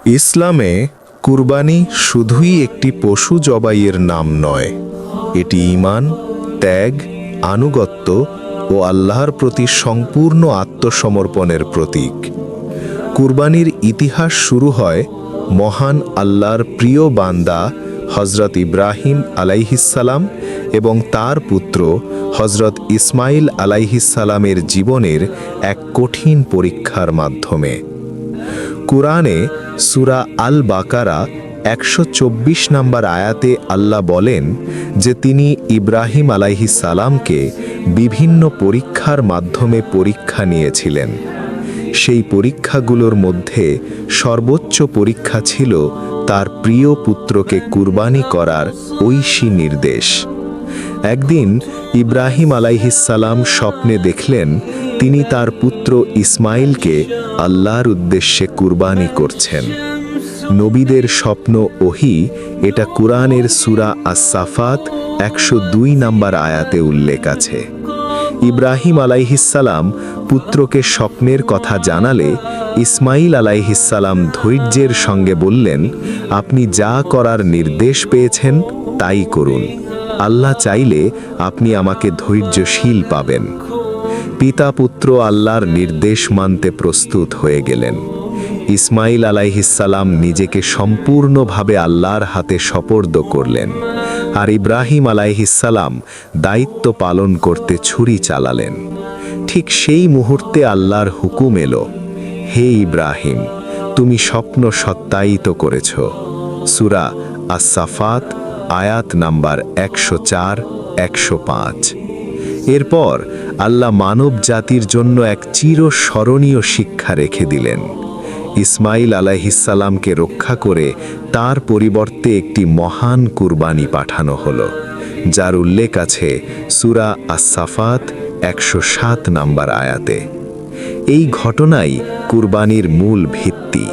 ইসলামে কুরবানি শুধুই একটি পশু জবাইয়ের নাম নয়, এটি ঈমান, ত্যাগ, আনুগত্য ও আল্লাহর প্রতি সম্পূর্ণ আত্মসমর্পণের প্রতীক। কুরবানির ইতিহাস শুরু হয় মহান আল্লাহর প্রিয় বান্দা হজরত ইব্রাহিম আলাইহিসসালাম এবং তার পুত্র হজরত ইসমাইল আলাইহিসসালামের জীবনের এক কঠিন পরীক্ষার মাধ্যমে। কুরআনে সূরা আল বাকারা ১২৪ নম্বর আয়াতে আল্লাহ বলেন যে তিনি ইব্রাহিম আলাইহিসসালামকে বিভিন্ন পরীক্ষার মাধ্যমে পরীক্ষা নিয়েছিলেন। সেই পরীক্ষাগুলোর মধ্যে সর্বোচ্চ পরীক্ষা ছিল তার প্রিয় পুত্রকে কুরবানি করার ঐশী নির্দেশ। একদিন ইব্রাহিম আলাইহিসসালাম স্বপ্নে দেখলেন তিনি তার পুত্র ইসমাইলকে আল্লাহর উদ্দেশ্যে কুরবানি করছেন। নবীদের স্বপ্ন ওহী এটা কুরআনের সূরা আস-সাফাত ১০২ নম্বর আয়াতে উল্লেখ আছে। ইব্রাহিম আলাইহিসসালাম পুত্রকে স্বপ্নের কথা জানালে ইসমাইল আলাইহিসসালাম ধৈর্যের সঙ্গে বললেন, আপনি যা করার নির্দেশ পেয়েছেন তাই করুন। আল্লাহ চাইলে আপনি আমাকে ধৈর্যশীল পাবেন। পিতা পুত্র আল্লাহর নির্দেশ মানতে প্রস্তুত হয়ে গেলেন। ইসমাইল আলাইহিসসালাম নিজেকে সম্পূর্ণভাবে আল্লাহর হাতে সোপর্দ করলেন, আর ইব্রাহিম আলাইহিসসালাম দায়িত্ব পালন করতে ছুরি চালালেন। ঠিক সেই মুহূর্তে আল্লাহর হুকুম এলো, হে ইব্রাহিম, তুমি স্বপ্ন সত্যায়িত করেছ। সূরা আস-সাফাত আয়াত নাম্বার ১০৪-১০৫। এরপর আল্লাহ মানব জাতির জন্য এক চিরস্মরণীয় শিক্ষা রেখে দিলেন। ইসমাইল আলাইহিসসালামকে রক্ষা করে তার পরিবর্তে একটি মহান কুরবানি পাঠানো হলো, যার উল্লেখ আছে সূরা আস-সাফাত ১০৭ নম্বর আয়াতে। এই ঘটনাই কুরবানির মূল ভিত্তি।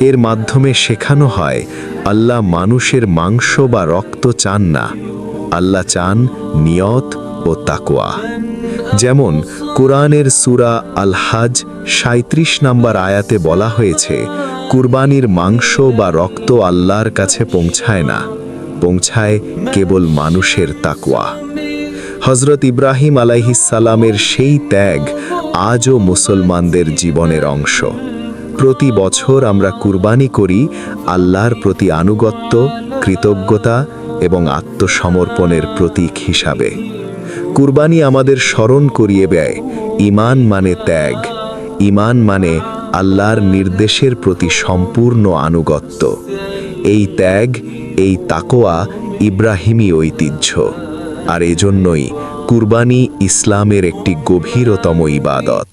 এর মাধ্যমে শেখানো হয় আল্লাহ মানুষের মাংস বা রক্ত চান না, আল্লাহ চান নিয়ত ও তাকওয়া। যেমন কুরআনের সূরা আল হাজ ৩৭ নম্বর আয়াতে বলা হয়েছে, কুরবানির মাংস বা রক্ত আল্লাহর কাছে পৌঁছায় না, পৌঁছায় কেবল মানুষের তাকওয়া। হজরত ইব্রাহিম আলাইহিসসালামের সেই ত্যাগ আজও মুসলমানদের জীবনের অংশ। প্রতি বছর আমরা কুরবানি করি আল্লাহর প্রতি আনুগত্য, কৃতজ্ঞতা এবং আত্মসমর্পণের প্রতীক হিসাবে। কুরবানি আমাদের স্মরণ করিয়ে দেয়, ঈমান মানে ত্যাগ, ঈমান মানে আল্লাহর নির্দেশের প্রতি সম্পূর্ণ আনুগত্য। এই ত্যাগ, এই তাকওয়া ইব্রাহিমী ঐতিহ্য, আর এজন্যই কুরবানি ইসলামের একটি গভীরতম ইবাদত।